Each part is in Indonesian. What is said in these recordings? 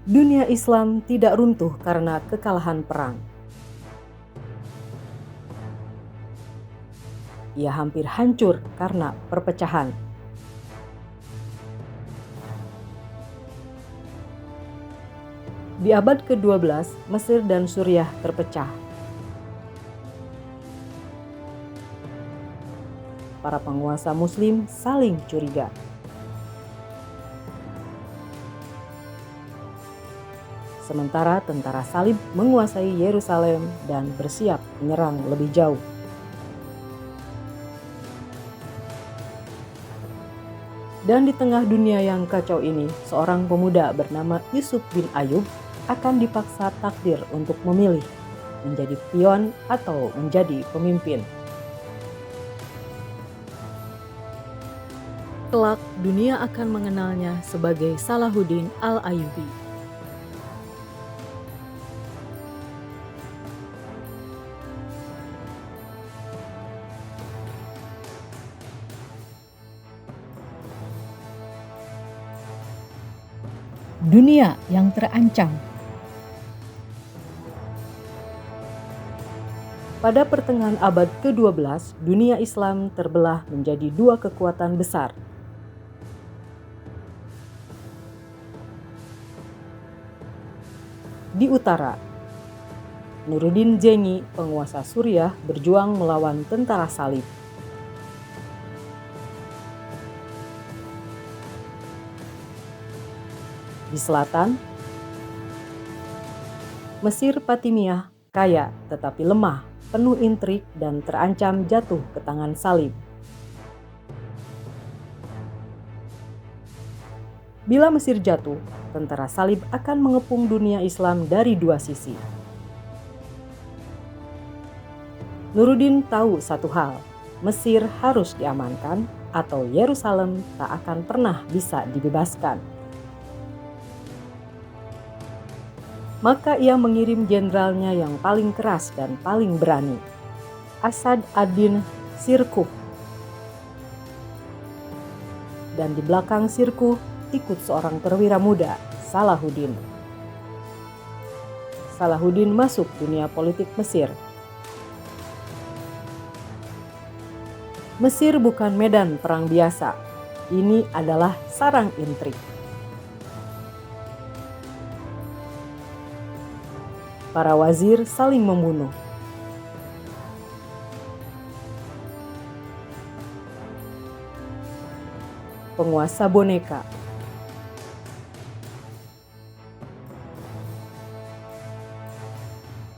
Dunia Islam tidak runtuh karena kekalahan perang. Ia hampir hancur karena perpecahan. Di abad ke-12, Mesir dan Suriah terpecah. Para penguasa Muslim saling curiga. Sementara tentara Salib menguasai Yerusalem dan bersiap menyerang lebih jauh. Dan di tengah dunia yang kacau ini, seorang pemuda bernama Yusuf bin Ayub akan dipaksa takdir untuk memilih menjadi pion atau menjadi pemimpin. Kelak dunia akan mengenalnya sebagai Salahuddin Al-Ayyubi. Dunia yang terancam. Pada pertengahan abad ke-12, dunia Islam terbelah menjadi dua kekuatan besar. Di utara, Nuruddin Zengi, penguasa Suriah, berjuang melawan tentara Salib. Di selatan, Mesir Fatimiyah kaya tetapi lemah, penuh intrik dan terancam jatuh ke tangan Salib. Bila Mesir jatuh, tentara Salib akan mengepung dunia Islam dari dua sisi. Nuruddin tahu satu hal, Mesir harus diamankan atau Yerusalem tak akan pernah bisa dibebaskan. Maka ia mengirim jenderalnya yang paling keras dan paling berani, Asad ad-Din Shirkuh. Dan di belakang Shirkuh ikut seorang perwira muda, Salahuddin. Salahuddin masuk dunia politik Mesir. Mesir bukan medan perang biasa, ini adalah sarang intrik. Para wazir saling membunuh. Penguasa boneka.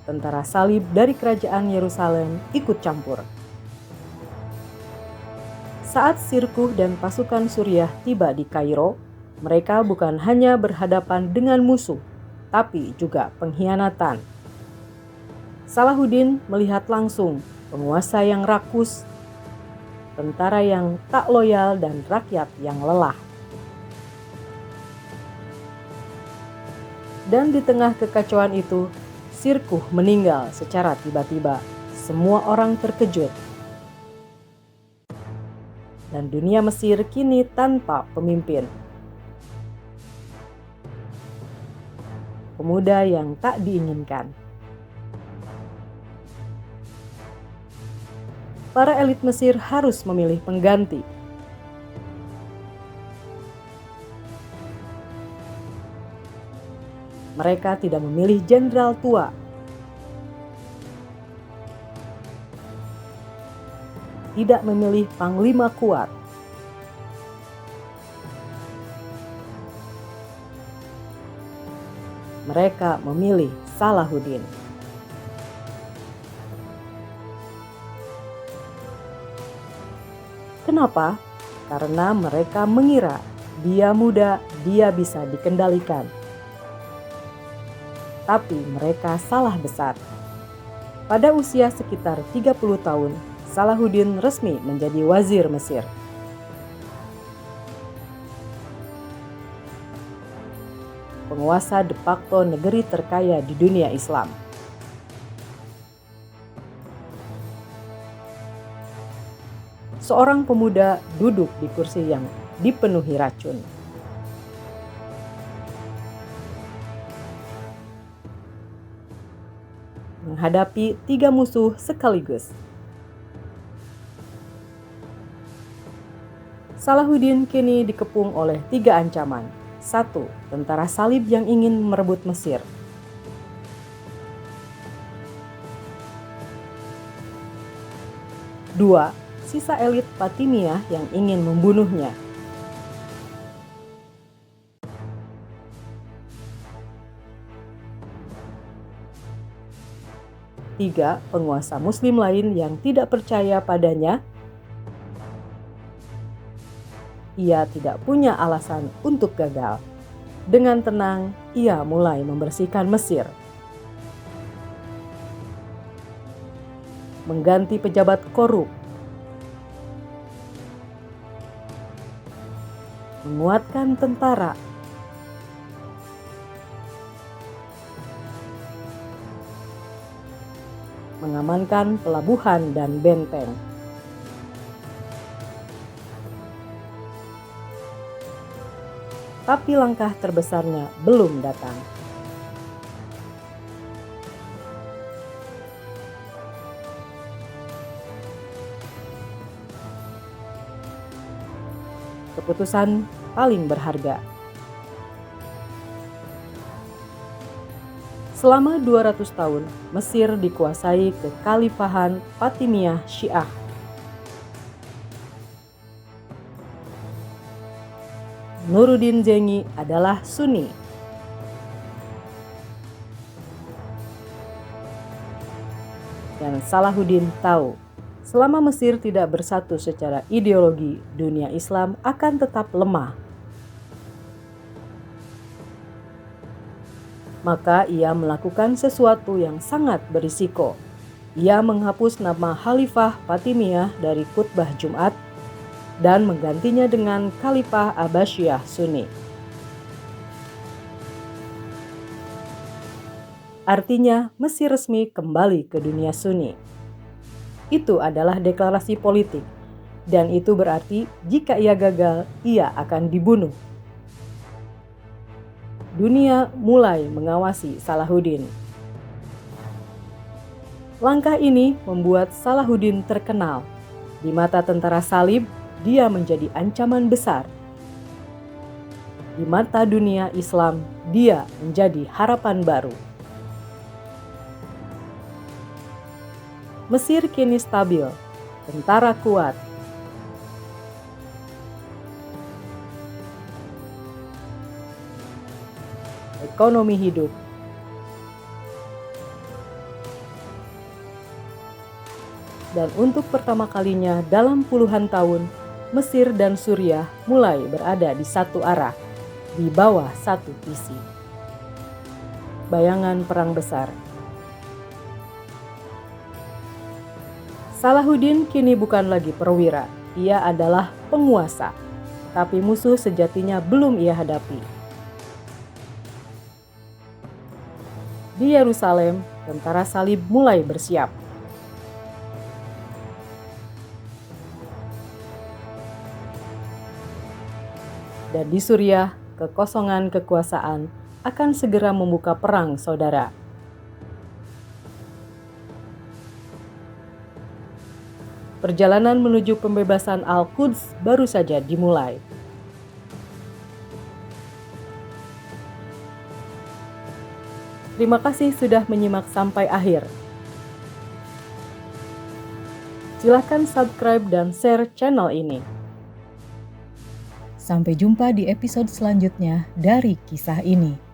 Tentara Salib dari kerajaan Yerusalem ikut campur. Saat Shirkuh dan pasukan Suriah tiba di Kairo, mereka bukan hanya berhadapan dengan musuh, tapi juga pengkhianatan. Salahuddin melihat langsung penguasa yang rakus, tentara yang tak loyal, dan rakyat yang lelah. Dan di tengah kekacauan itu, Shirkuh meninggal secara tiba-tiba. Semua orang terkejut. Dan dunia Mesir kini tanpa pemimpin. Pemuda yang tak diinginkan. Para elit Mesir harus memilih pengganti. Mereka tidak memilih jenderal tua. Tidak memilih panglima kuat. Mereka memilih Salahuddin. Kenapa? Karena mereka mengira dia muda, dia bisa dikendalikan. Tapi mereka salah besar. Pada usia sekitar 30 tahun, Salahuddin resmi menjadi wazir Mesir. Penguasa de facto negeri terkaya di dunia Islam. Seorang pemuda duduk di kursi yang dipenuhi racun. menghadapi 3 musuh sekaligus. Salahuddin kini dikepung oleh 3 ancaman. 1. Tentara salib yang ingin merebut Mesir. 2. Sisa elit Fatimiyah yang ingin membunuhnya. 3. Penguasa muslim lain yang tidak percaya padanya. Ia tidak punya alasan untuk gagal. Dengan tenang, ia mulai membersihkan Mesir. Mengganti pejabat korup. Menguatkan tentara. Mengamankan pelabuhan dan benteng. Tapi langkah terbesarnya belum datang. Keputusan paling berharga. Selama 200 tahun, Mesir dikuasai kekhalifahan Fatimiyah Syiah. Nuruddin Zengi adalah Sunni. Dan Salahuddin tahu, selama Mesir tidak bersatu secara ideologi, dunia Islam akan tetap lemah. Maka ia melakukan sesuatu yang sangat berisiko. Ia menghapus nama Khalifah Fatimiyah dari khutbah Jumat dan menggantinya dengan Khalifah Abbasiyah Sunni. Artinya Mesir resmi kembali ke dunia Sunni. Itu adalah deklarasi politik, dan itu berarti jika ia gagal, ia akan dibunuh. Dunia mulai mengawasi Salahuddin. Langkah ini membuat Salahuddin terkenal. Di mata tentara salib, dia menjadi ancaman besar. Di mata dunia Islam, dia menjadi harapan baru. Mesir kini stabil, tentara kuat, ekonomi hidup, dan untuk pertama kalinya dalam puluhan tahun, Mesir dan Suriah mulai berada di satu arah, di bawah satu visi. Bayangan perang besar. Salahuddin kini bukan lagi perwira, ia adalah penguasa, tapi musuh sejatinya belum ia hadapi. Di Yerusalem, tentara salib mulai bersiap. Dan di Suriah, kekosongan kekuasaan akan segera membuka perang saudara. Perjalanan menuju pembebasan Al-Quds baru saja dimulai. Terima kasih sudah menyimak sampai akhir. Silakan subscribe dan share channel ini. Sampai jumpa di episode selanjutnya dari kisah ini.